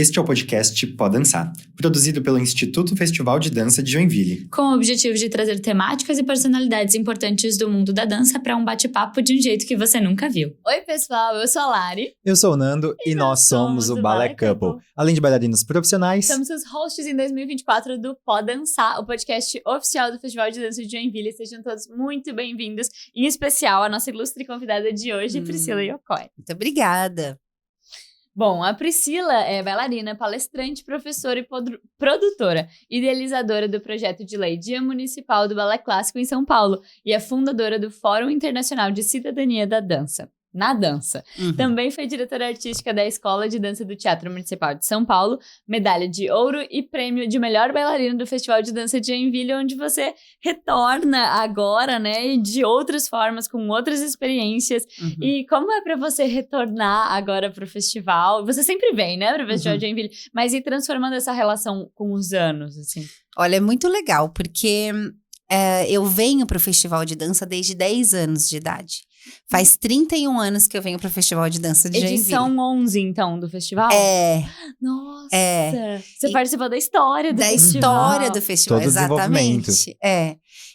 Este é o podcast Pode Dançar, produzido pelo Instituto Festival de Dança de Joinville. Com o objetivo de trazer temáticas e personalidades importantes do mundo da dança para um bate-papo de um jeito que você nunca viu. Oi, pessoal, eu sou a Lari. Eu sou o Nando e nós somos o Ballet Couple. Além de bailarinos profissionais, Somos os hosts em 2024 do Pode Dançar, o podcast oficial do Festival de Dança de Joinville. Sejam todos muito bem-vindos, em especial a nossa ilustre convidada de hoje, Priscila Yokoi. Muito obrigada. Bom, a Priscila é bailarina, palestrante, professora e produtora, idealizadora do projeto de lei Dia Municipal do Balé Clássico em São Paulo e é fundadora do Fórum Internacional de Cidadania da Dança. Na dança. Também foi diretora artística da Escola de Dança do Teatro Municipal de São Paulo, medalha de ouro e prêmio de melhor bailarina do Festival de Dança de Joinville, onde você retorna agora, né, e de outras formas, com outras experiências. E como é pra você retornar agora pro festival? Você sempre vem, né, pro Festival de Joinville, mas ir transformando essa relação com os anos, assim? Olha, é muito legal, porque eu venho pro Festival de Dança desde 10 anos de idade. Faz 31 anos que eu venho pro Festival de Dança de Joinville. Edição 11, então, do festival? Nossa! Você participou da história do festival. Da história do festival, Todo exatamente.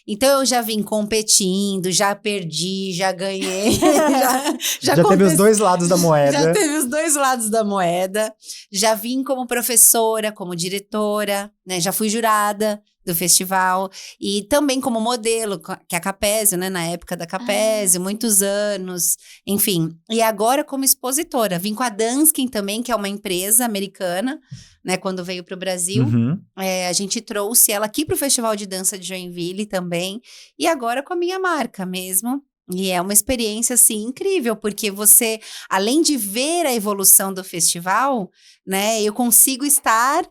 Então eu já vim competindo, já perdi, já ganhei. já teve os dois lados da moeda. Já teve os dois lados da moeda. Já vim como professora, como diretora, né? Já fui jurada do festival e também como modelo, que é a Capésio, né? Na época da Capésio, muitos anos, enfim. E agora como expositora. Vim com a Danskin também, que é uma empresa americana, né? Quando veio para o Brasil. A gente trouxe ela aqui para o Festival de Dança de Joinville também. E agora com a minha marca mesmo. E é uma experiência, assim, incrível, porque você, além de ver a evolução do festival, né, eu consigo estar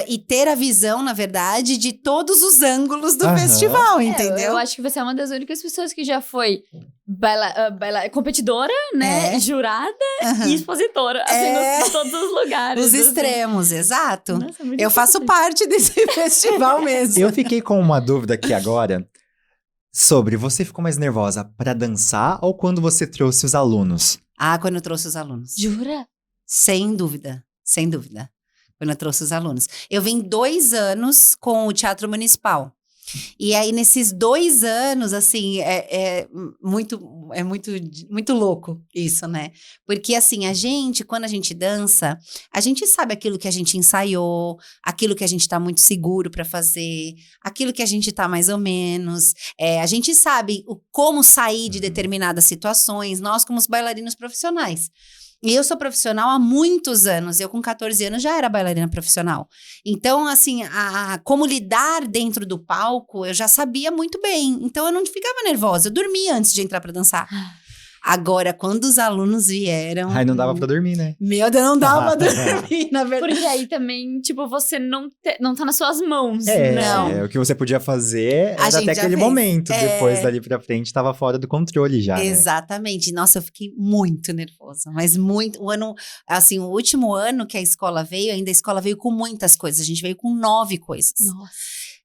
e ter a visão, na verdade, de todos os ângulos do festival, entendeu? Eu acho que você é uma das únicas pessoas que já foi competidora, né, jurada e expositora, assim, em todos os lugares. Os extremos, exato. Nossa, muito eu faço parte desse festival mesmo. Eu fiquei com uma dúvida aqui agora. Sobre, você ficou mais nervosa pra dançar ou quando você trouxe os alunos? Quando eu trouxe os alunos. Jura? Sem dúvida, sem dúvida. Quando eu trouxe os alunos. Eu vim 2 anos com o Teatro Municipal. E aí, nesses 2 anos, assim, é muito louco isso, né? Porque, assim, quando a gente dança, a gente sabe aquilo que a gente ensaiou, aquilo que a gente tá muito seguro pra fazer, aquilo que a gente tá mais ou menos. A gente sabe como sair de determinadas situações, nós como os bailarinos profissionais. E eu sou profissional há muitos anos. Eu, com 14 anos, já era bailarina profissional. Então, assim, como lidar dentro do palco, eu já sabia muito bem. Então, eu não ficava nervosa. Eu dormia antes de entrar pra dançar. Agora, quando os alunos vieram... Aí não dava pra dormir, né? Meu Deus, não dava pra dormir, na verdade. Porque aí também, tipo, você não tá nas suas mãos, né? O que você podia fazer era até aquele momento. Depois, dali pra frente, tava fora do controle já, Exatamente. Nossa, eu fiquei muito nervosa. Mas muito... o último ano que a escola veio, ainda a escola veio com muitas coisas. A gente veio com 9 coisas. Nossa.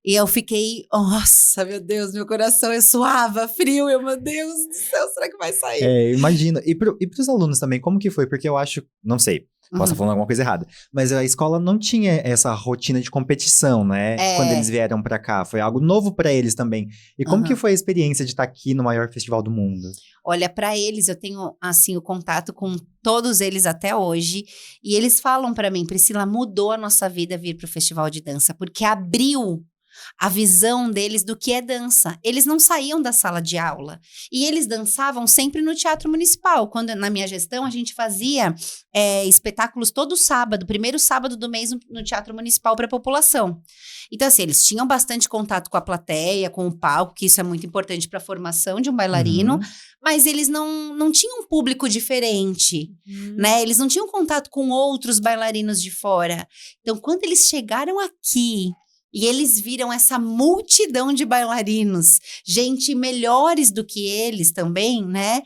E eu fiquei, nossa, meu Deus, meu coração, eu suava, frio, meu Deus do céu, será que vai sair? Imagina. E pros alunos também, como que foi? Porque eu acho, não sei, posso estar falando alguma coisa errada, mas a escola não tinha essa rotina de competição, né? Quando eles vieram pra cá, foi algo novo pra eles também. E como que foi a experiência de estar aqui no maior festival do mundo? Olha, pra eles, eu tenho, assim, o contato com todos eles até hoje, e eles falam pra mim, Priscila, mudou a nossa vida vir pro Festival de Dança, porque abriu a visão deles do que é dança. Eles não saíam da sala de aula. E eles dançavam sempre no Teatro Municipal. Quando, na minha gestão, a gente fazia espetáculos todo sábado, primeiro sábado do mês no Teatro Municipal para a população. Então, assim, eles tinham bastante contato com a plateia, com o palco, que isso é muito importante para a formação de um bailarino, mas eles não tinham um público diferente, né? Eles não tinham contato com outros bailarinos de fora. Então, quando eles chegaram aqui... E eles viram essa multidão de bailarinos, gente melhores do que eles também, né?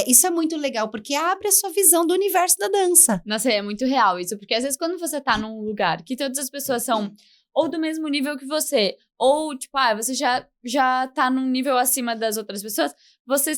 Isso é muito legal, porque abre a sua visão do universo da dança. Nossa, é muito real isso, porque às vezes quando você tá num lugar que todas as pessoas são ou do mesmo nível que você, ou tipo, você já tá num nível acima das outras pessoas, você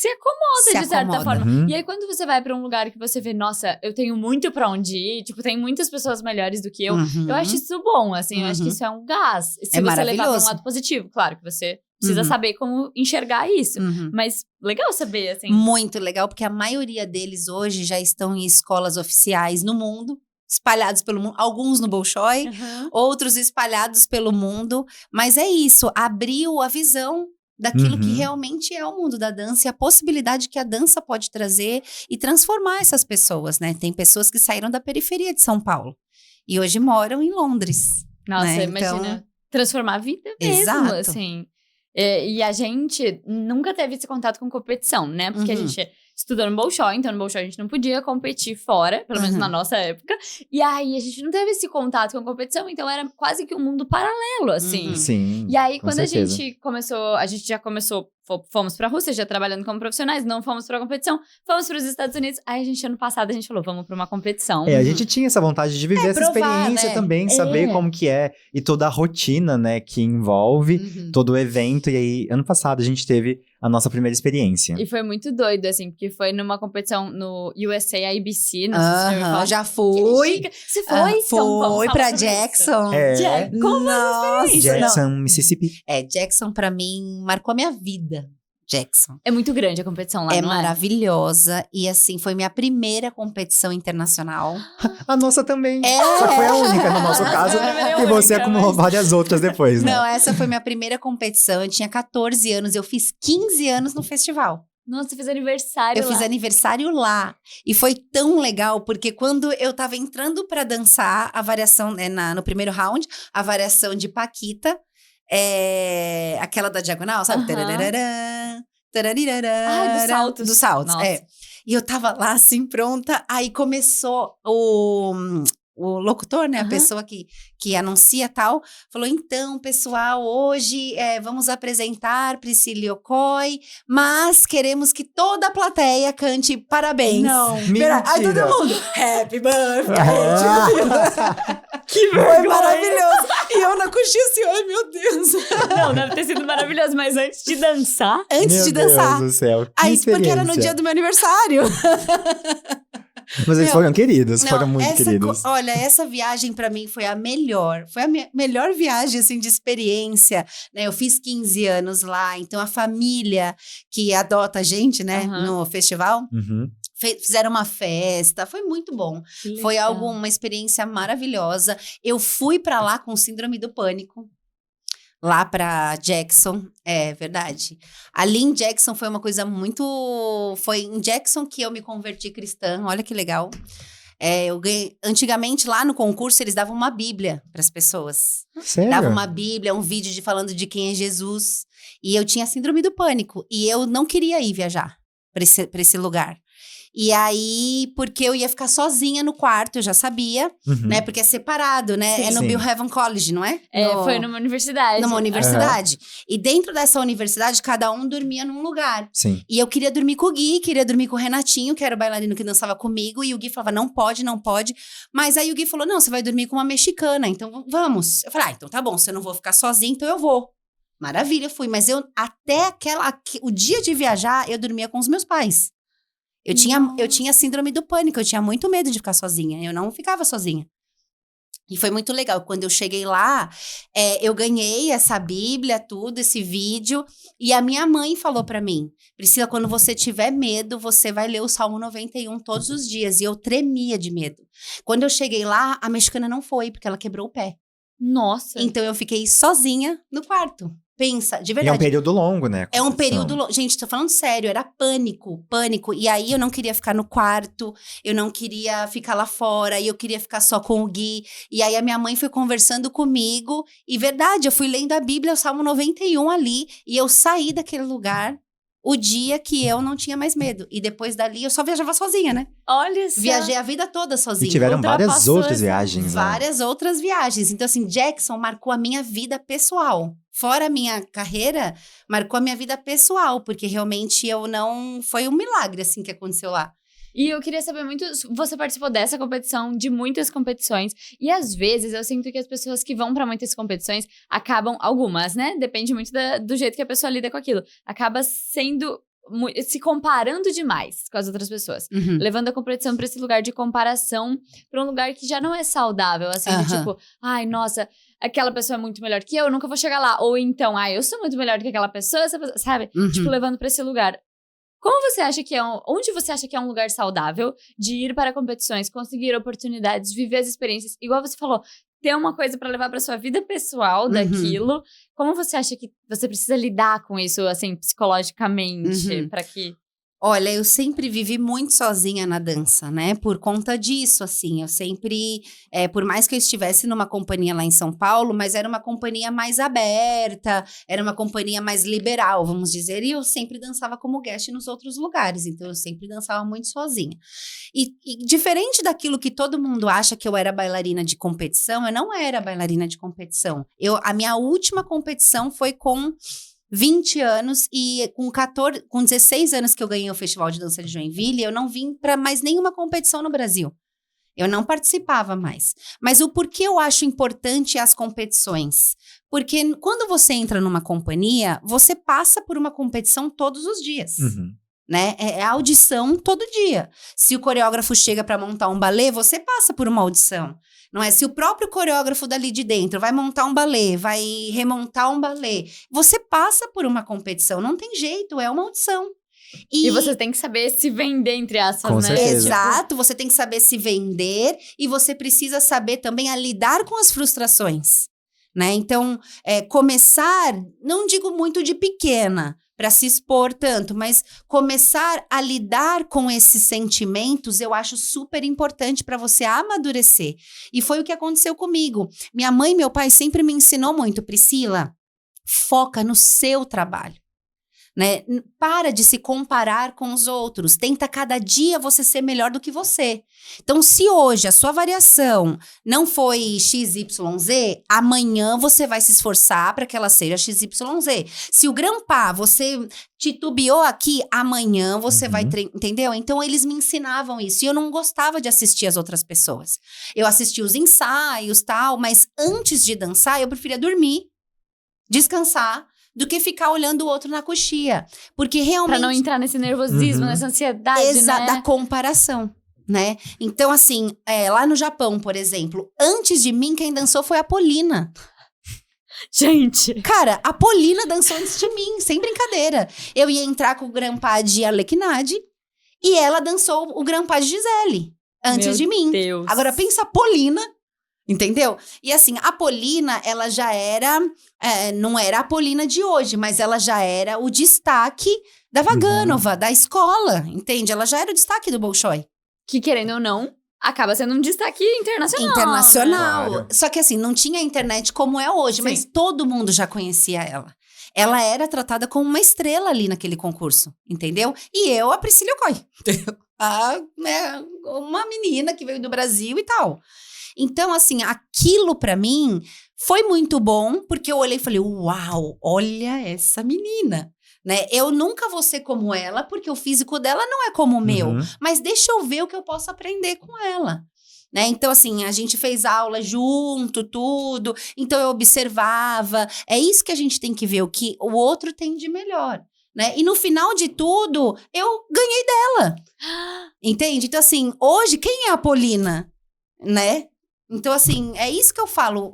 se acomoda de certa forma. Uhum. E aí, quando você vai pra um lugar que você vê, nossa, eu tenho muito pra onde ir, tipo, tem muitas pessoas melhores do que eu. Uhum. Eu acho isso bom, assim, eu acho que isso é um gás. Se você levar pra um maravilhoso. lado positivo, claro que você precisa Uhum. saber como enxergar isso. Uhum. Mas legal saber, assim. Muito legal, porque a maioria deles hoje já estão em escolas oficiais no mundo, espalhados pelo mundo, alguns no Bolshoi, Uhum. outros espalhados pelo mundo. Mas é isso, abriu a visão daquilo que Uhum. realmente é o mundo da dança e a possibilidade que a dança pode trazer e transformar essas pessoas, né? Tem pessoas que saíram da periferia de São Paulo e hoje moram em Londres. Nossa, né? imagina. Então, transformar a vida mesmo, Exato. assim. E a gente nunca teve esse contato com competição, né? Porque a Uhum. gente estudou no Bolshoi, então no Bolshoi a gente não podia competir fora, pelo menos Uhum. na nossa época. E aí a gente não teve esse contato com competição, então era quase que um mundo paralelo, assim. Uhum. Sim. E aí, com quando certeza. a gente já começou, fomos pra Rússia, já trabalhando como profissionais, não fomos pra competição, fomos pros Estados Unidos. Aí a gente, ano passado, a gente falou, vamos pra uma competição. A gente tinha essa vontade de viver essa provar, experiência né? também, saber É. como que é. E toda a rotina, né, que envolve Uhum. todo o evento. E aí, ano passado, a gente teve a nossa primeira experiência. E foi muito doido, assim, porque foi numa competição no USA IBC, não sei se você já ouviu Aham, falar. já fui. Você foi? Então, vamos Foi falar pra sobre isso. Jackson. É. Como Nossa, Jackson, não. Mississippi. Jackson pra mim marcou a minha vida. Jackson. É muito grande a competição lá, É não maravilhosa e assim, foi minha primeira competição internacional. A nossa também. É. Só que foi a única no nosso Nossa, caso. foi a primeira E você única, acumulou mas- várias outras depois, né? Não, essa foi minha primeira competição. Eu tinha 14 anos, eu fiz 15 anos no festival. Nossa, você fez aniversário Eu lá. fiz aniversário lá. E foi tão legal, porque quando eu tava entrando pra dançar, a variação, né, no primeiro round, a variação de Paquita, aquela da diagonal, sabe? Aham. Tarararã, tararirarã, Ai, dos saltos. Dos saltos, Nossa. E eu tava lá, assim, pronta. Aí começou o locutor, né? A Aham. pessoa que anuncia tal, falou, então, pessoal, hoje vamos apresentar Priscila Yokoi, mas queremos que toda a plateia cante parabéns. Não. Pera, aí todo Mentira. mundo, happy birthday to you. Que Foi maravilhoso. E eu na coxinha assim, ai meu Deus. Não, deve ter sido maravilhoso, mas antes de dançar... Antes Meu de dançar. Deus do céu. Que Aí, porque era no experiência. dia do meu aniversário. Mas eles Meu, foram queridos, Não, foram muito queridos. Olha, essa viagem pra mim foi a melhor. Foi a melhor viagem, assim, de experiência. Né? Eu fiz 15 anos lá, então a família que adota a gente, né, Aham. no festival, Uhum. fizeram uma festa. Foi muito bom. Foi uma experiência maravilhosa. Eu fui pra lá com síndrome do pânico. Lá pra Jackson, é verdade. Ali em Jackson foi uma coisa muito... Foi em Jackson que eu me converti cristã, olha que legal. Eu ganhei... Antigamente, lá no concurso, eles davam uma bíblia pras pessoas. Sério? Davam uma bíblia, um vídeo falando de quem é Jesus. E eu tinha síndrome do pânico. E eu não queria ir viajar pra esse lugar. E aí, porque eu ia ficar sozinha no quarto, eu já sabia, Uhum. né? Porque é separado, né? Sim. É no Sim. Bill Heaven College, não é? Foi numa universidade. Numa universidade. E dentro dessa universidade, cada um dormia num lugar. Sim. E eu queria dormir com o Gui, queria dormir com o Renatinho, que era o bailarino que dançava comigo. E o Gui falava, não pode, não pode. Mas aí o Gui falou, não, você vai dormir com uma mexicana, então vamos. Eu falei, então tá bom, se eu não vou ficar sozinha, então eu vou. Maravilha, fui. Mas eu, até o dia de viajar, eu dormia com os meus pais. Eu tinha síndrome do pânico, eu tinha muito medo de ficar sozinha. Eu não ficava sozinha. E foi muito legal. Quando eu cheguei lá, eu ganhei essa bíblia, tudo, esse vídeo. E a minha mãe falou pra mim, Priscila, quando você tiver medo, você vai ler o Salmo 91 todos os dias. E eu tremia de medo. Quando eu cheguei lá, a mexicana não foi, porque ela quebrou o pé. Nossa. Então eu fiquei sozinha no quarto. Pensa, de E é verdade. um período longo, né? É um competição. período longo. Gente, tô falando sério, era pânico. E aí eu não queria ficar no quarto, eu não queria ficar lá fora, e eu queria ficar só com o Gui. E aí a minha mãe foi conversando comigo, e verdade, eu fui lendo a Bíblia, o Salmo 91 ali, e eu saí daquele lugar o dia que eu não tinha mais medo. E depois dali eu só viajava sozinha, né? Olha só. Viajei a vida toda E sozinha. tiveram várias Ultrapassou outras essa- viagens, né? Várias outras viagens. Então, assim, Jackson marcou a minha vida pessoal. Fora a minha carreira, marcou a minha vida pessoal, porque realmente foi um milagre, assim, que aconteceu lá. E eu queria saber muito, você participou dessa competição, de muitas competições, e às vezes eu sinto que as pessoas que vão pra muitas competições acabam, algumas, né? Depende muito do jeito que a pessoa lida com aquilo. Acaba sendo se comparando demais com as outras pessoas. Uhum. Levando a competição pra esse lugar de comparação, pra um lugar que já não é saudável, assim, do tipo, ai, nossa, aquela pessoa é muito melhor que eu nunca vou chegar lá. Ou então, ai, eu sou muito melhor que aquela pessoa, sabe? Tipo, levando pra esse lugar. Como você acha que onde você acha que é um lugar saudável de ir para competições, conseguir oportunidades, viver as experiências? Igual você falou, ter uma coisa pra levar pra sua vida pessoal daquilo. Como você acha que você precisa lidar com isso, assim, psicologicamente, pra que... Olha, eu sempre vivi muito sozinha na dança, né? Por conta disso, assim, eu sempre, por mais que eu estivesse numa companhia lá em São Paulo, mas era uma companhia mais aberta, era uma companhia mais liberal, vamos dizer, e eu sempre dançava como guest nos outros lugares, então eu sempre dançava muito sozinha. E diferente daquilo que todo mundo acha que eu era bailarina de competição, eu não era bailarina de competição. A minha última competição foi com 20 anos e com 16 anos que eu ganhei o Festival de Dança de Joinville, eu não vim para mais nenhuma competição no Brasil. Eu não participava mais. Mas o porquê eu acho importante as competições? Porque quando você entra numa companhia, você passa por uma competição todos os dias. Né? É audição todo dia. Se o coreógrafo chega para montar um balé, você passa por uma audição. Não é? Se o próprio coreógrafo dali de dentro vai montar um balé, vai remontar um balé, você passa por uma competição. Não tem jeito, é uma audição. E você tem que saber se vender, entre aspas, Com né? certeza. Exato, você tem que saber se vender e você precisa saber também a lidar com as frustrações. Né? Então, começar, não digo muito de pequena, para se expor tanto, mas começar a lidar com esses sentimentos, eu acho super importante para você amadurecer. E foi o que aconteceu comigo. Minha mãe e meu pai sempre me ensinou muito, Priscila, foca no seu trabalho. Né? Para de se comparar com os outros. Tenta cada dia você ser melhor do que você. Então, se hoje a sua variação não foi XYZ, amanhã você vai se esforçar para que ela seja XYZ. Se o grampá, você titubeou aqui, amanhã você vai... Entendeu? Então, eles me ensinavam isso. E eu não gostava de assistir as outras pessoas. Eu assistia os ensaios e tal, mas antes de dançar, eu preferia dormir, descansar, do que ficar olhando o outro na coxia. Porque realmente... Pra não entrar nesse nervosismo, nessa ansiedade, né? Da comparação, né? Então, assim, lá no Japão, por exemplo, antes de mim, quem dançou foi a Polina. Gente! Cara, a Polina dançou antes de mim, sem brincadeira. Eu ia entrar com o grampá de Arlequinade e ela dançou o grampá de Gisele antes de mim. Deus. Agora, pensa a Polina... Entendeu? E assim, a Polina, ela já era, não era a Polina de hoje, mas ela já era o destaque da Vaganova, da escola, entende? Ela já era o destaque do Bolshoi. Que, querendo ou não, acaba sendo um destaque internacional. Internacional. Né? Claro. Só que assim, não tinha internet como é hoje, mas todo mundo já conhecia ela. Ela era tratada como uma estrela ali naquele concurso, entendeu? E eu, a Priscila Ocoy, entendeu? Uma menina que veio do Brasil e tal. Então, assim, aquilo pra mim foi muito bom, porque eu olhei e falei, uau, olha essa menina, né? Eu nunca vou ser como ela, porque o físico dela não é como o meu, mas deixa eu ver o que eu posso aprender com ela. Né? Então, assim, a gente fez aula junto, tudo, então eu observava, é isso que a gente tem que ver, o que o outro tem de melhor. Né? E no final de tudo, eu ganhei dela, entende? Então, assim, hoje, quem é a Polina, né? Então, assim, é isso que eu falo.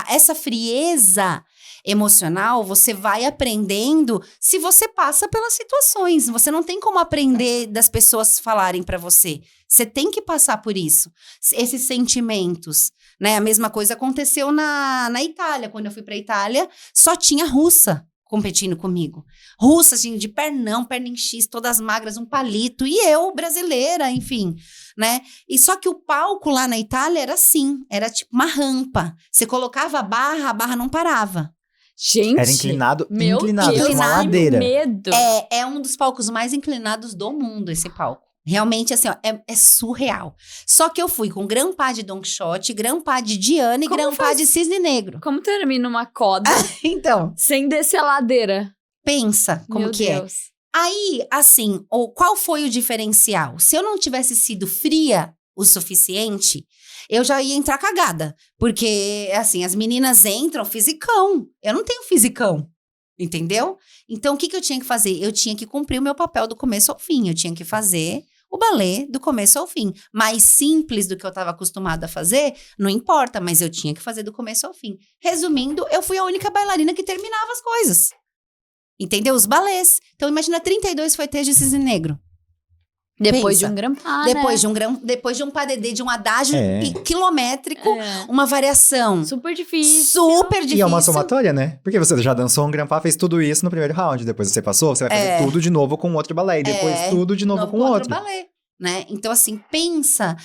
Essa frieza emocional, você vai aprendendo se você passa pelas situações. Você não tem como aprender das pessoas falarem pra você. Você tem que passar por isso. Esses sentimentos, né? A mesma coisa aconteceu na Itália. Quando eu fui pra Itália, só tinha russa competindo comigo. Russa, assim, de pernão, perna em X, todas magras, um palito. E eu, brasileira, enfim, né? E só que o palco lá na Itália era assim, era tipo uma rampa. Você colocava a barra não parava. Gente! Era inclinado, meu inclinado, Deus, tipo uma ladeira. Que medo! É um dos palcos mais inclinados do mundo, esse palco. Realmente, assim, ó, é surreal. Só que eu fui com grampá de Don Quixote, grampá de Diana e grampá de Cisne Negro. Como termina uma coda Então, sem descer a ladeira? pensa como Meu que Deus. Aí, assim, qual foi o diferencial? Se eu não tivesse sido fria o suficiente, eu já ia entrar cagada. Porque, assim, as meninas entram fisicão. Eu não tenho fisicão. entendeu? Então, o que eu tinha que fazer? Eu tinha que cumprir o meu papel do começo ao fim. Eu tinha que fazer o balé do começo ao fim. Mais simples do que eu estava acostumada a fazer, não importa, mas eu tinha que fazer do começo ao fim. Resumindo, eu fui a única bailarina que terminava as coisas. Entendeu? Os balés. Então, imagina, 32 foi de cisne negro. Depois Pensa. de um grampá, Depois de um pas de deux, de um adágio quilométrico, uma variação. Super difícil. Super difícil. E é uma somatória, né? Porque você já dançou um grampá, fez tudo isso no primeiro round. Depois você passou, você vai fazer tudo de novo com outro balé. E depois tudo de novo com outro. Balé, né? Então, assim, pensa.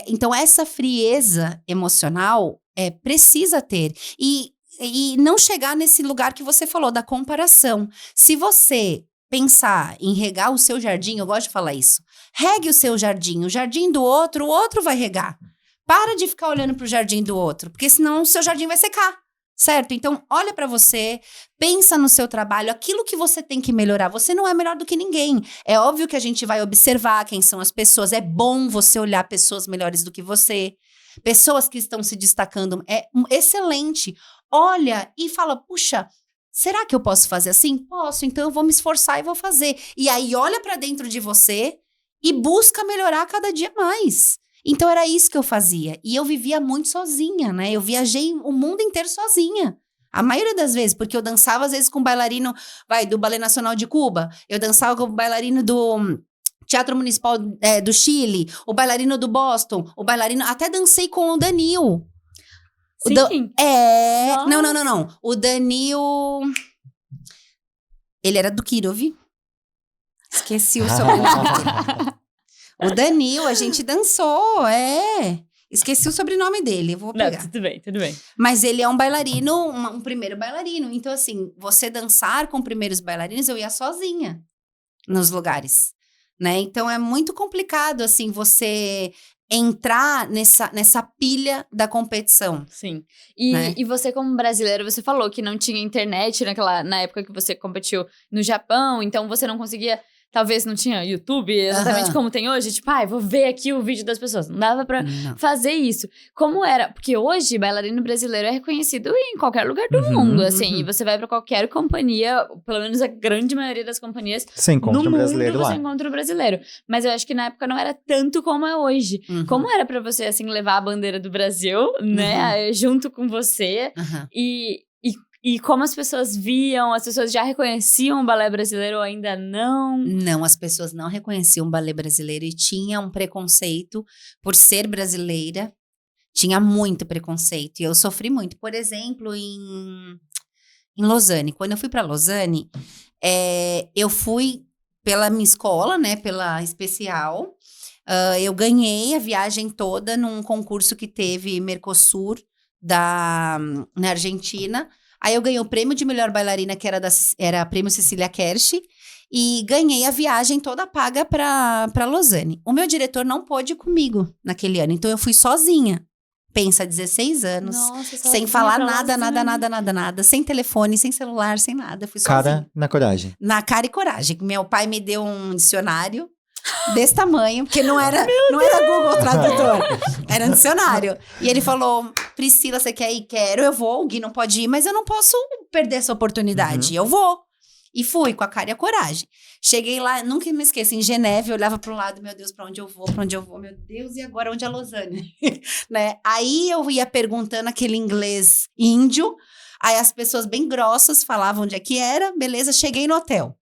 Então, essa frieza emocional precisa ter. E não chegar nesse lugar que você falou, da comparação. Se você pensar em regar o seu jardim, eu gosto de falar isso. Regue o seu jardim. O jardim do outro, o outro vai regar. Para de ficar olhando pro jardim do outro, porque senão o seu jardim vai secar, certo? Então, olha pra você, pensa no seu trabalho, aquilo que você tem que melhorar. Você não é melhor do que ninguém. É óbvio que a gente vai observar quem são as pessoas. É bom você olhar pessoas melhores do que você. Pessoas que estão se destacando. É excelente. Olha e fala, puxa, será que eu posso fazer assim? Posso, então eu vou me esforçar e vou fazer. E aí olha pra dentro de você e busca melhorar cada dia mais. Então era isso que eu fazia. E eu vivia muito sozinha, né? Eu viajei o mundo inteiro sozinha. A maioria das vezes, porque eu dançava às vezes com bailarino, do Ballet Nacional de Cuba. Eu dançava com o bailarino do Teatro Municipal do Chile, o bailarino do Boston, até dancei com o Danil. Sim. Não. O Danil, ele era do Kirov. Esqueci o sobrenome dele. O Danil, a gente dançou, Esqueci o sobrenome dele, eu vou pegar. Não, tudo bem. Mas ele é um bailarino, um primeiro bailarino. Então, assim, você dançar com primeiros bailarinos, eu ia sozinha nos lugares, né? Então, é muito complicado, assim, você entrar nessa pilha da competição. Sim. Né? E você, como brasileira, você falou que não tinha internet na época que você competiu no Japão, então você não conseguia... Talvez não tinha YouTube exatamente como tem hoje. Tipo, vou ver aqui o vídeo das pessoas. Não dava pra fazer isso. Como era? Porque hoje, bailarino brasileiro é reconhecido em qualquer lugar do mundo, assim. E você vai pra qualquer companhia, pelo menos a grande maioria das companhias você encontra no um brasileiro mundo, lá. você encontra um brasileiro. Mas eu acho que na época não era tanto como é hoje. Como era pra você, assim, levar a bandeira do Brasil, né? Junto com você. E como as pessoas viam, as pessoas já reconheciam o balé brasileiro ou ainda não? Não, as pessoas não reconheciam o balé brasileiro e tinha um preconceito por ser brasileira. Tinha muito preconceito e eu sofri muito. Por exemplo, em Lausanne. Quando eu fui para Lausanne, eu fui pela minha escola, né, pela especial. Eu ganhei a viagem toda num concurso que teve Mercosur na Argentina. Aí eu ganhei o prêmio de melhor bailarina, que era prêmio Cecília Kersh, e ganhei a viagem toda paga para Lausanne. O meu diretor não pôde ir comigo naquele ano, então eu fui sozinha. Pensa, 16 anos, sem falar nada, sem telefone, sem celular, sem nada. Eu fui sozinha. Cara na coragem. Na cara e coragem. Meu pai me deu um dicionário desse tamanho, porque não era Google Tradutor, era um dicionário. E ele falou, Priscila, você quer ir? Quero, eu vou, o Gui não pode ir, mas eu não posso perder essa oportunidade, eu vou. E fui, com a cara e a coragem. Cheguei lá, nunca me esqueço, em Geneve, eu olhava para um lado, meu Deus, para onde eu vou, meu Deus, e agora onde é Lausanne? Né? Aí eu ia perguntando aquele inglês índio, aí as pessoas bem grossas falavam onde é que era, beleza, cheguei no hotel.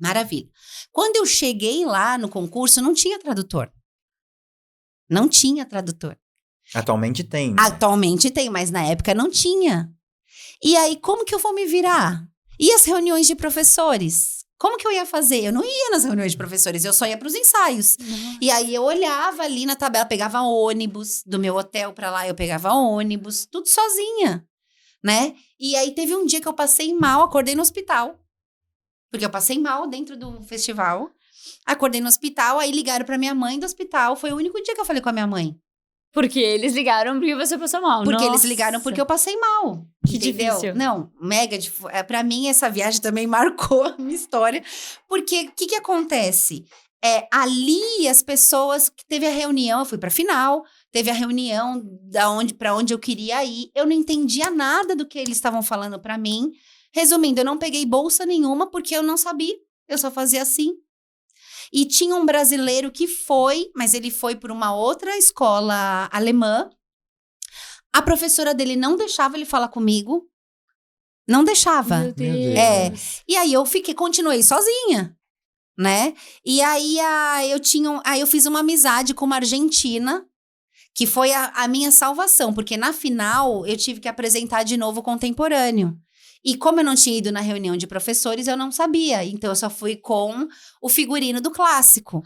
Maravilha. Quando eu cheguei lá no concurso, não tinha tradutor. Não tinha tradutor. Atualmente tem. Né? Atualmente tem, mas na época não tinha. E aí, como que eu vou me virar? E as reuniões de professores? Como que eu ia fazer? Eu não ia nas reuniões de professores, eu só ia para os ensaios. E aí, eu olhava ali na tabela, pegava ônibus do meu hotel para lá, eu pegava ônibus, tudo sozinha, né? E aí, teve um dia que eu passei mal, acordei no hospital. Porque eu passei mal dentro do festival. Acordei no hospital, aí ligaram pra minha mãe do hospital. Foi o único dia que eu falei com a minha mãe. Porque eles ligaram porque você passou mal. Porque eles ligaram porque eu passei mal. Que entendeu? difícil. Não, mega difícil. Pra mim, essa viagem também marcou a minha história. Porque o que acontece? Ali, as pessoas... Teve a reunião, eu fui pra final. Teve a reunião pra onde eu queria ir. Eu não entendia nada do que eles estavam falando pra mim. Resumindo, eu não peguei bolsa nenhuma porque eu não sabia. Eu só fazia assim. E tinha um brasileiro que foi, mas ele foi por uma outra escola alemã. A professora dele não deixava ele falar comigo. Não deixava. Meu Deus. É. E aí eu continuei sozinha, né? E aí eu fiz uma amizade com uma argentina, que foi a minha salvação, porque na final eu tive que apresentar de novo o contemporâneo. E como eu não tinha ido na reunião de professores, eu não sabia. Então, eu só fui com o figurino do clássico.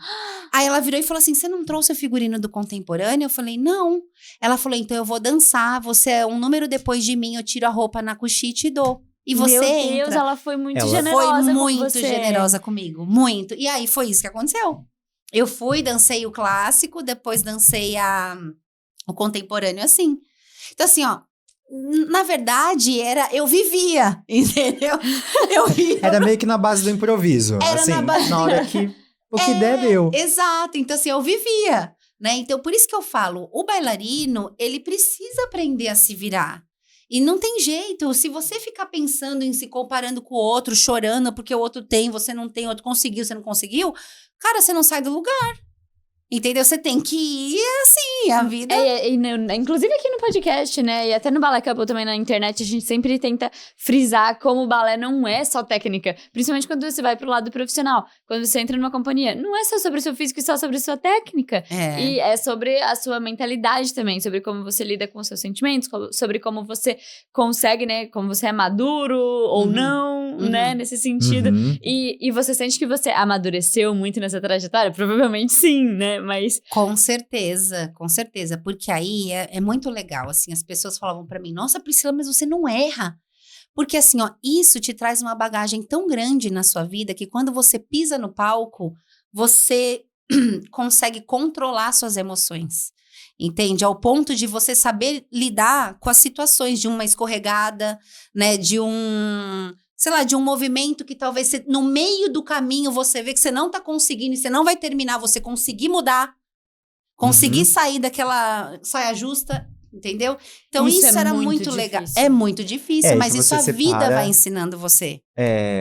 Aí ela virou e falou assim, você não trouxe o figurino do contemporâneo? Eu falei, não. Ela falou, então eu vou dançar. Você é um número depois de mim, eu tiro a roupa na coxinha e te dou. E você Meu Deus, entra. ela foi muito Ela generosa Foi com muito você. generosa comigo, muito. E aí, foi isso que aconteceu. Eu fui, dancei o clássico, depois dancei o contemporâneo, assim. Então, assim, ó. Na verdade, eu vivia, entendeu? Eu vivia. Era meio que na base do improviso. Era assim, na base hora que o que der, deu. Exato, então assim, eu vivia, né? Então, por isso que eu falo, o bailarino, ele precisa aprender a se virar. E não tem jeito, se você ficar pensando em se comparando com o outro, chorando porque o outro tem, você não tem, o outro conseguiu, você não conseguiu, cara, você não sai do lugar. Entendeu? Você tem que ir assim, a vida... Inclusive aqui no podcast, né? E até no Ballet Couple também na internet, a gente sempre tenta frisar como o balé não é só técnica. Principalmente quando você vai pro lado profissional. Quando você entra numa companhia, não é só sobre o seu físico e só sobre a sua técnica. E é sobre a sua mentalidade também. Sobre como você lida com os seus sentimentos. Sobre como você consegue, né? Como você é maduro ou não, né? Nesse sentido. E você sente que você amadureceu muito nessa trajetória? Provavelmente sim, né? Mas... Com certeza. Porque aí é muito legal, assim, as pessoas falavam pra mim, nossa, Priscila, mas você não erra. Porque assim, ó, isso te traz uma bagagem tão grande na sua vida que quando você pisa no palco, você consegue controlar suas emoções. Entende? Ao ponto de você saber lidar com as situações de uma escorregada, né, de um movimento que talvez no meio do caminho você vê que você não tá conseguindo e você não vai terminar, você conseguir mudar, conseguir sair daquela saia justa, entendeu? Então isso era muito legal. É muito difícil, mas isso a vida vai ensinando você.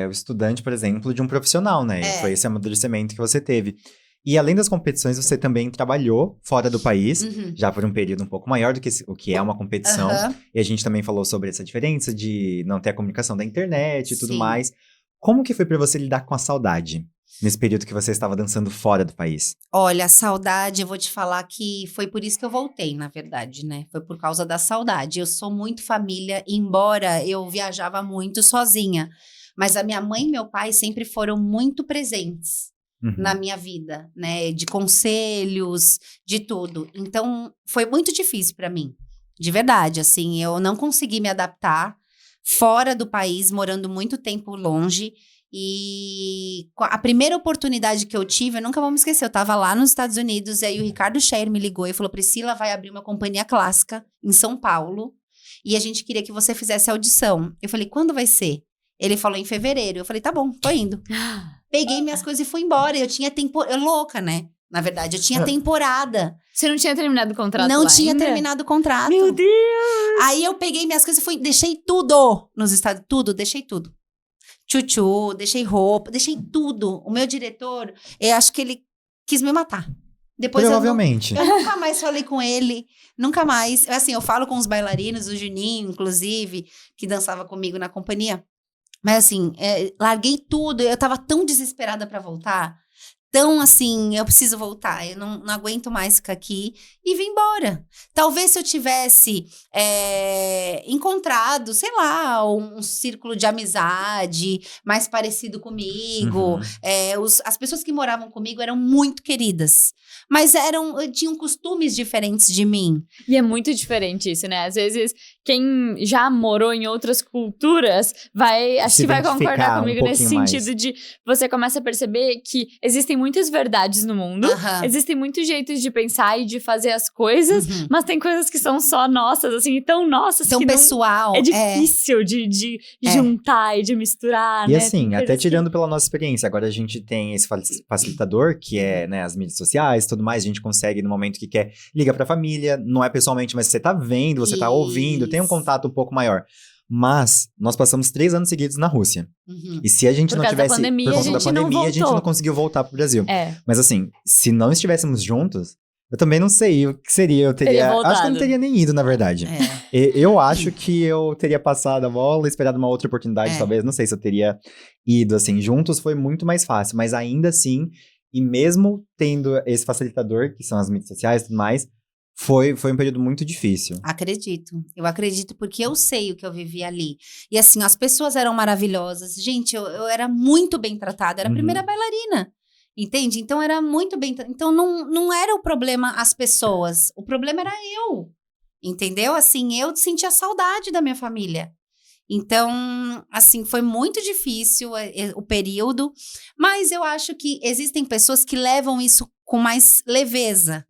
O estudante, por exemplo, de um profissional, né? Foi esse amadurecimento que você teve. E além das competições, você também trabalhou fora do país, já por um período um pouco maior do que o que é uma competição. E a gente também falou sobre essa diferença de não ter a comunicação da internet e tudo mais. Como que foi pra você lidar com a saudade nesse período que você estava dançando fora do país? Olha, a saudade, eu vou te falar que foi por isso que eu voltei, na verdade, né? Foi por causa da saudade. Eu sou muito família, embora eu viajava muito sozinha. Mas a minha mãe e meu pai sempre foram muito presentes na minha vida, né? De conselhos, de tudo. Então, foi muito difícil pra mim. De verdade, assim. Eu não consegui me adaptar fora do país, morando muito tempo longe. E a primeira oportunidade que eu tive, eu nunca vou me esquecer. Eu tava lá nos Estados Unidos, e aí o Ricardo Scheer me ligou e falou, Priscila, vai abrir uma companhia clássica em São Paulo. E a gente queria que você fizesse a audição. Eu falei, quando vai ser? Ele falou, em fevereiro. Eu falei, tá bom, tô indo. Peguei minhas coisas e fui embora. Eu tinha temporada. Louca, né? Na verdade, eu tinha temporada. Você não tinha terminado o contrato Não lá tinha ainda? terminado o contrato. Meu Deus! Aí eu peguei minhas coisas e fui. Deixei tudo nos Estados Unidos. Deixei tudo. Tchutchu, deixei roupa, deixei tudo. O meu diretor, eu acho que ele quis me matar. Depois Provavelmente. Eu nunca mais falei com ele. Nunca mais. Assim, eu falo com os bailarinos, o Juninho, inclusive, que dançava comigo na companhia. Mas assim, larguei tudo, eu tava tão desesperada pra voltar, tão assim, eu preciso voltar, eu não aguento mais ficar aqui, e vim embora. Talvez se eu tivesse encontrado, sei lá, um círculo de amizade mais parecido comigo, as pessoas que moravam comigo eram muito queridas, mas tinham costumes diferentes de mim. E é muito diferente isso, né? Às vezes, quem já morou em outras culturas acho que vai concordar comigo nesse sentido de você começa a perceber que existem muitas verdades no mundo, existem muitos jeitos de pensar e de fazer as coisas, mas tem coisas que são só nossas, assim, tão nossas tão que pessoal. É difícil de juntar e de misturar, e né? assim, até tirando pela nossa experiência, agora a gente tem esse facilitador, que é, né, as mídias sociais, tudo mais, a gente consegue no momento que quer, liga pra família, não é pessoalmente, mas você tá vendo, você tá ouvindo, tem um contato um pouco maior. Mas nós passamos 3 anos seguidos na Rússia. E se a gente Por não causa da tivesse... pandemia, por a conta da gente não pandemia, a gente voltou. não conseguiu voltar pro Brasil. É. Mas assim, se não estivéssemos juntos, eu também não sei o que seria. Eu Teria teria... voltado. Acho que eu não teria nem ido, na verdade. Eu acho que eu teria passado a bola, esperado uma outra oportunidade, talvez. Não sei se eu teria ido, assim. Juntos foi muito mais fácil. Mas ainda assim, e mesmo tendo esse facilitador, que são as mídias sociais e tudo mais, foi um período muito difícil. Acredito. Eu acredito porque eu sei o que eu vivi ali. E assim, as pessoas eram maravilhosas. Gente, eu era muito bem tratada. Era a primeira bailarina. Entende? Então, era muito bem... Então, não era o problema as pessoas. O problema era eu. Entendeu? Assim, eu sentia saudade da minha família. Então, assim, foi muito difícil o período. Mas eu acho que existem pessoas que levam isso com mais leveza,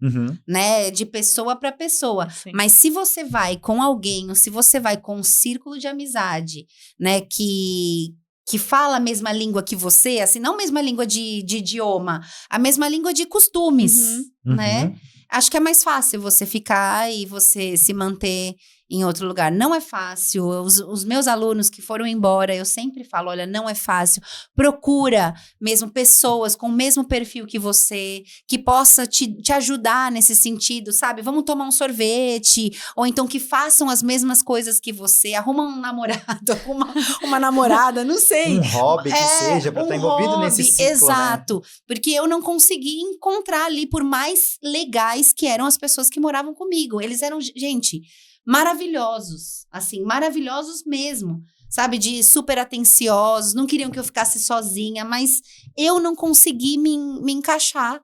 né? De pessoa para pessoa. Sim. Mas se você vai com alguém, ou se você vai com um círculo de amizade, né? Que fala a mesma língua que você, assim, não a mesma língua de idioma, a mesma língua de costumes, né? Acho que é mais fácil você ficar e você se manter em outro lugar. Não é fácil. Os meus alunos que foram embora, eu sempre falo, olha, não é fácil. Procura mesmo pessoas com o mesmo perfil que você, que possa te ajudar nesse sentido, sabe? Vamos tomar um sorvete, ou então que façam as mesmas coisas que você. Arruma um namorado, arruma uma namorada, não sei. Um hobby que seja, pra estar envolvido nesse ciclo, exato. Né? Porque eu não consegui encontrar ali, por mais legais que eram as pessoas que moravam comigo. Eles eram, gente, maravilhosos, assim, maravilhosos mesmo, sabe, de super atenciosos, não queriam que eu ficasse sozinha, mas eu não consegui me encaixar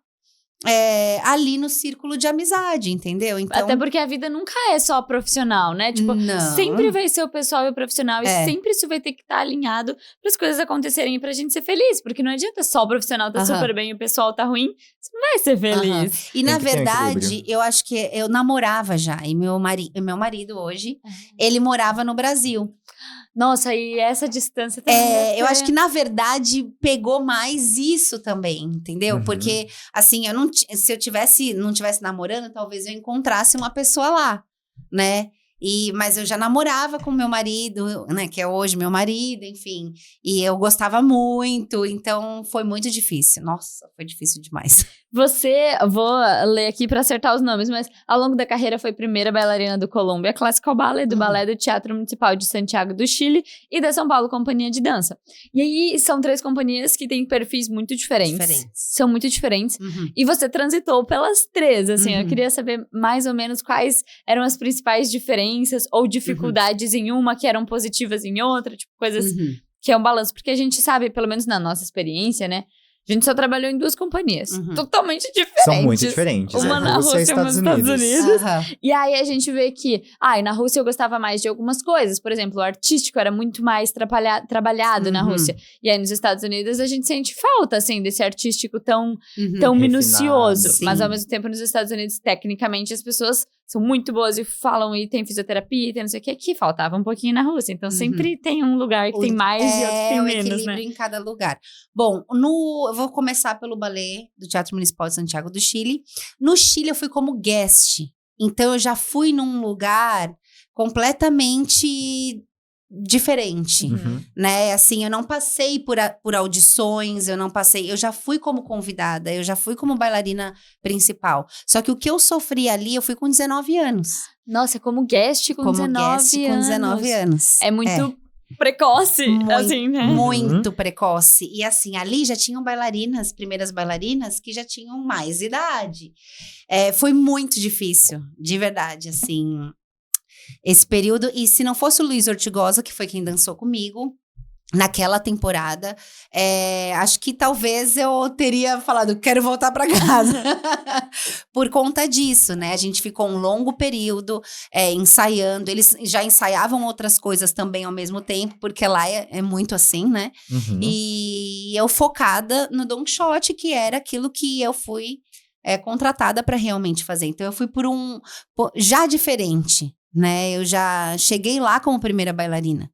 ali no círculo de amizade, entendeu? Então, Até porque a vida nunca é só profissional, né? Tipo, não. sempre vai ser o pessoal e o profissional. E sempre isso vai ter que estar alinhado para as coisas acontecerem e pra gente ser feliz. Porque não adianta só o profissional tá super bem e o pessoal tá ruim. Você não vai ser feliz. E na verdade, eu acho que eu namorava já. E meu marido hoje, ele morava no Brasil. Nossa, e essa distância também. Eu acho que, na verdade, pegou mais isso também, entendeu? Porque, assim, se eu não tivesse namorando, talvez eu encontrasse uma pessoa lá, né? Mas eu já namorava com meu marido, né? Que é hoje meu marido, enfim. E eu gostava muito, então foi muito difícil. Nossa, foi difícil demais. Você, vou ler aqui pra acertar os nomes, mas ao longo da carreira foi primeira bailarina do Columbia Classical Ballet, do Balé do Teatro Municipal de Santiago do Chile e da São Paulo Companhia de Dança. E aí, são 3 companhias que têm perfis muito diferentes. São muito diferentes. E você transitou pelas 3, assim. Eu queria saber mais ou menos quais eram as principais diferenças ou dificuldades em uma que eram positivas em outra, tipo, coisas que é um balanço. Porque a gente sabe, pelo menos na nossa experiência, né? A gente só trabalhou em 2 companhias, totalmente diferentes. São muito diferentes. Uma na Rússia e uma nos Estados Unidos. E aí a gente vê que, na Rússia eu gostava mais de algumas coisas. Por exemplo, o artístico era muito mais trabalhado na Rússia. E aí nos Estados Unidos a gente sente falta, assim, desse artístico tão minucioso. Sim. Mas ao mesmo tempo nos Estados Unidos, tecnicamente, as pessoas são muito boas e falam e tem fisioterapia e tem não sei o que. Aqui faltava um pouquinho na Rússia. Então sempre tem um lugar que tem mais e outro que tem menos, né? Equilíbrio em cada lugar. Bom, eu vou começar pelo balé do Teatro Municipal de Santiago do Chile. No Chile eu fui como guest. Então eu já fui num lugar completamente diferente, né? Assim, eu não passei por audições, eu já fui como convidada, eu já fui como bailarina principal. Só que o que eu sofri ali, eu fui com 19 anos. Nossa, como guest com 19 anos. É muito precoce, assim, né? Muito precoce. E assim, ali já tinham primeiras bailarinas que já tinham mais idade. Foi muito difícil, de verdade, assim, esse período. E se não fosse o Luiz Ortigosa, que foi quem dançou comigo naquela temporada, acho que talvez eu teria falado, quero voltar para casa. Por conta disso, né? A gente ficou um longo período ensaiando. Eles já ensaiavam outras coisas também ao mesmo tempo, porque lá é muito assim, né? E eu focada no Don Quixote, que era aquilo que eu fui contratada para realmente fazer. Então, eu fui já diferente, né? Eu já cheguei lá como primeira bailarina.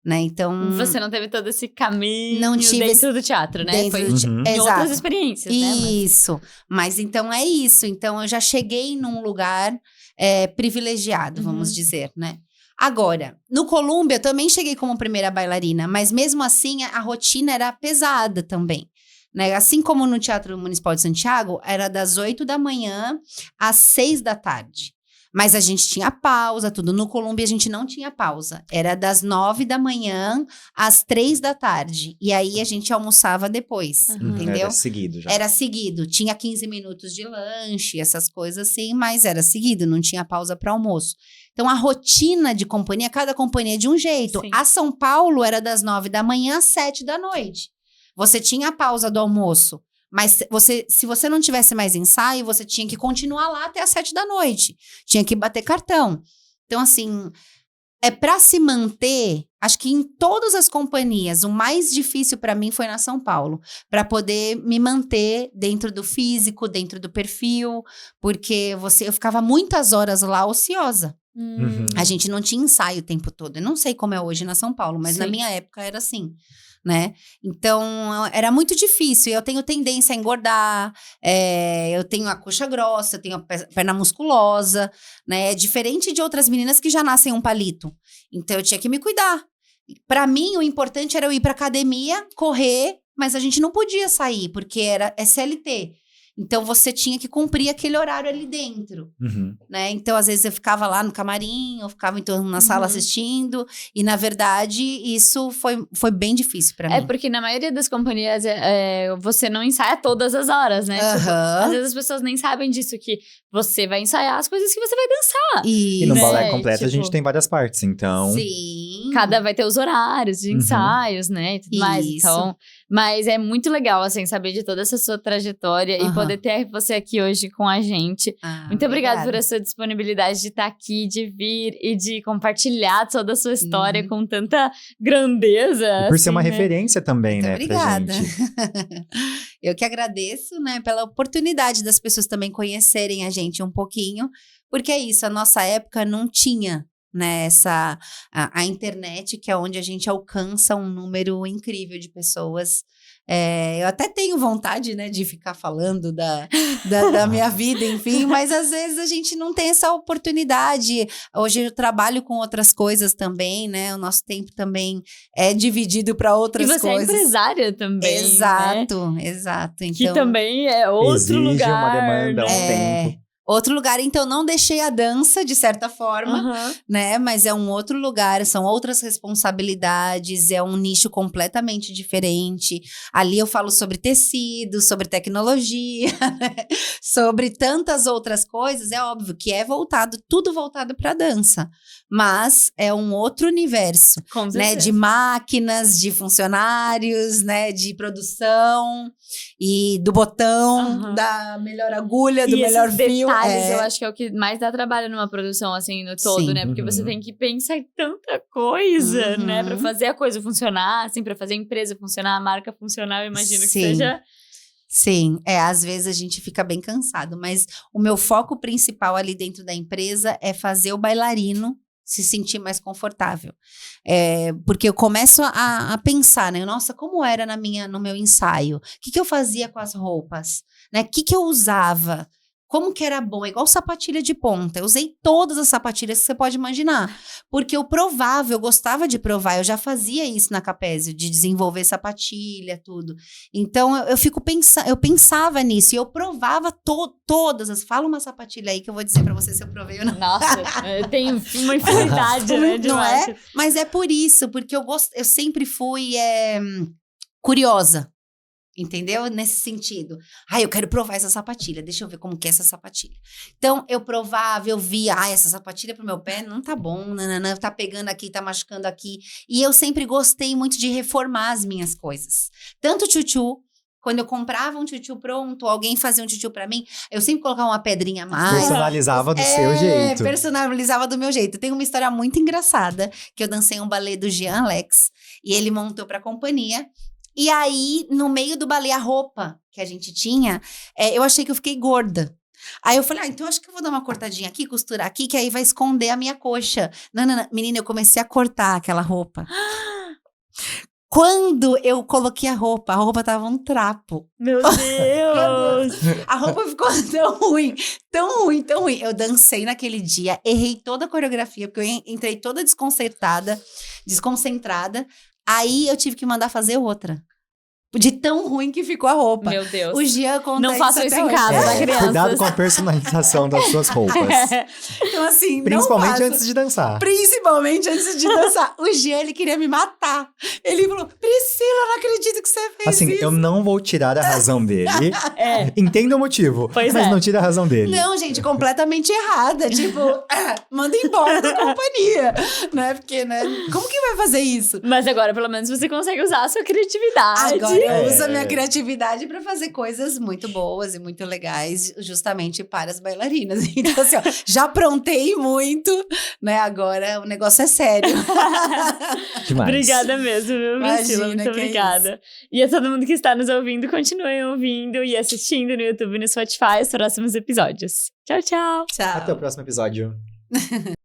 Né? Então, você não teve todo esse caminho dentro do teatro, né? Foi em outras experiências, né? Isso. Mas então é isso. Então eu já cheguei num lugar privilegiado, vamos dizer, né? Agora, no Columbia, eu também cheguei como primeira bailarina, mas mesmo assim, a rotina era pesada também. Né? Assim como no Teatro Municipal de Santiago, era das 8 da manhã às 6 da tarde. Mas a gente tinha pausa, tudo. No Columbia, a gente não tinha pausa. Era das 9 da manhã às 3 da tarde. E aí, a gente almoçava depois, entendeu? Era seguido já. Era seguido. Tinha 15 minutos de lanche, essas coisas assim, mas era seguido, não tinha pausa para almoço. Então, a rotina de companhia, cada companhia de um jeito. Sim. A São Paulo era das 9 da manhã às 7 da noite. Você tinha a pausa do almoço, mas se você não tivesse mais ensaio, você tinha que continuar lá até às 7 da noite. Tinha que bater cartão. Então, assim, para se manter, acho que em todas as companhias, o mais difícil para mim foi na São Paulo, para poder me manter dentro do físico, dentro do perfil, porque eu ficava muitas horas lá ociosa. A gente não tinha ensaio o tempo todo. Eu não sei como é hoje na São Paulo, mas na minha época era assim, né? Então, era muito difícil. Eu tenho tendência a engordar, eu tenho a coxa grossa, eu tenho a perna musculosa, né? Diferente de outras meninas que já nascem um palito. Então, eu tinha que me cuidar. Para mim, o importante era eu ir pra academia, correr, mas a gente não podia sair, porque era SLT. Então, você tinha que cumprir aquele horário ali dentro, né? Então, às vezes, eu ficava lá no camarim, eu ficava então na sala assistindo. E, na verdade, isso foi bem difícil pra mim. Porque na maioria das companhias, você não ensaia todas as horas, né? Tipo, às vezes as pessoas nem sabem disso, que você vai ensaiar as coisas que você vai dançar. E no balé completo, a gente tem várias partes, então... Sim. Cada vai ter os horários de ensaios, né? E tudo mais. Então, mas é muito legal, assim, saber de toda essa sua trajetória e poder ter você aqui hoje com a gente. Muito obrigada por a sua disponibilidade de estar aqui, de vir e de compartilhar toda a sua história com tanta grandeza. E por ser uma referência também, muito né, obrigada. pra gente. Eu que agradeço, né, pela oportunidade das pessoas também conhecerem a gente um pouquinho, porque é isso, a nossa época não tinha, né, a internet, que é onde a gente alcança um número incrível de pessoas. Eu até tenho vontade, né, de ficar falando da minha vida, enfim, mas às vezes a gente não tem essa oportunidade. Hoje eu trabalho com outras coisas também, né, o nosso tempo também é dividido para outras coisas. E você é empresária também, exato, né? Exato. Então, que também é outro exige lugar. uma demanda, um tempo. Outro lugar, então, não deixei a dança, de certa forma, né? Mas é um outro lugar, são outras responsabilidades, é um nicho completamente diferente. Ali eu falo sobre tecido, sobre tecnologia, né? Sobre tantas outras coisas. É óbvio que tudo voltado para dança. Mas é um outro universo, né? De máquinas, de funcionários, né? De produção e do botão, da melhor agulha, do melhor fio. Eu acho que é o que mais dá trabalho numa produção, assim, no todo, sim, né? Porque você tem que pensar em tanta coisa, né? Pra fazer a coisa funcionar, assim, pra fazer a empresa funcionar, a marca funcionar, eu imagino que seja... Sim, às vezes a gente fica bem cansado, mas o meu foco principal ali dentro da empresa é fazer o bailarino se sentir mais confortável. Porque eu começo a pensar, né? Nossa, como era no meu ensaio? O que eu fazia com as roupas? Né? O que eu usava? Como que era bom? Igual sapatilha de ponta. Eu usei todas as sapatilhas que você pode imaginar. Porque eu provava, eu gostava de provar. Eu já fazia isso na Capésio, de desenvolver sapatilha, tudo. Então, eu pensava nisso. E eu provava todas. Fala uma sapatilha aí que eu vou dizer pra você se eu provei ou não. Nossa, eu tenho uma infinidade, né? Não é? Mas é por isso. Porque eu sempre fui curiosa. Entendeu? Nesse sentido. Eu quero provar essa sapatilha. Deixa eu ver como que é essa sapatilha. Então, eu provava, eu via. Essa sapatilha pro meu pé não tá bom. Nanana, tá pegando aqui, tá machucando aqui. E eu sempre gostei muito de reformar as minhas coisas. Tanto tchutchu. Quando eu comprava um tchutchu pronto, alguém fazia um tchutchu pra mim, eu sempre colocava uma pedrinha a mais. Personalizava do seu jeito. Personalizava do meu jeito. Tem uma história muito engraçada, que eu dancei um balé do Jean Alex. E ele montou pra companhia. E aí, no meio do balé, a roupa que a gente tinha, eu achei que eu fiquei gorda. Aí eu falei, então acho que eu vou dar uma cortadinha aqui, costurar aqui, que aí vai esconder a minha coxa. Não. Menina, eu comecei a cortar aquela roupa. Quando eu coloquei a roupa tava um trapo. Meu Deus! A roupa ficou tão ruim, tão ruim, tão ruim. Eu dancei naquele dia, errei toda a coreografia, porque eu entrei toda desconcertada. Aí eu tive que mandar fazer outra. De tão ruim que ficou a roupa. Meu Deus. O Gia conta Não façam isso até em hoje. casa, tá, crianças? Cuidado com a personalização das suas roupas. Então, assim, Principalmente não faça. antes de dançar. Principalmente antes de dançar. O Gia, ele queria me matar. Ele falou, Priscila, eu não acredito que você fez Assim, isso. eu não vou tirar a razão dele. É. Entenda o motivo, Pois mas é. não tira a razão dele. Não, gente, completamente errada. Tipo, manda embora da companhia. Né? Porque, né? Como que vai fazer isso? Mas agora, pelo menos, você consegue usar a sua criatividade. Agora eu É. uso a minha criatividade pra fazer coisas muito boas e muito legais, justamente para as bailarinas. Então, assim, ó, já aprontei muito, né? Agora o negócio é sério. Demais. Obrigada mesmo, viu, Priscila? Imagina, Muito que é obrigada. E a todo mundo que está nos ouvindo, continuem ouvindo e assistindo no YouTube e no Spotify os próximos episódios. Tchau, tchau! Tchau. Até o próximo episódio.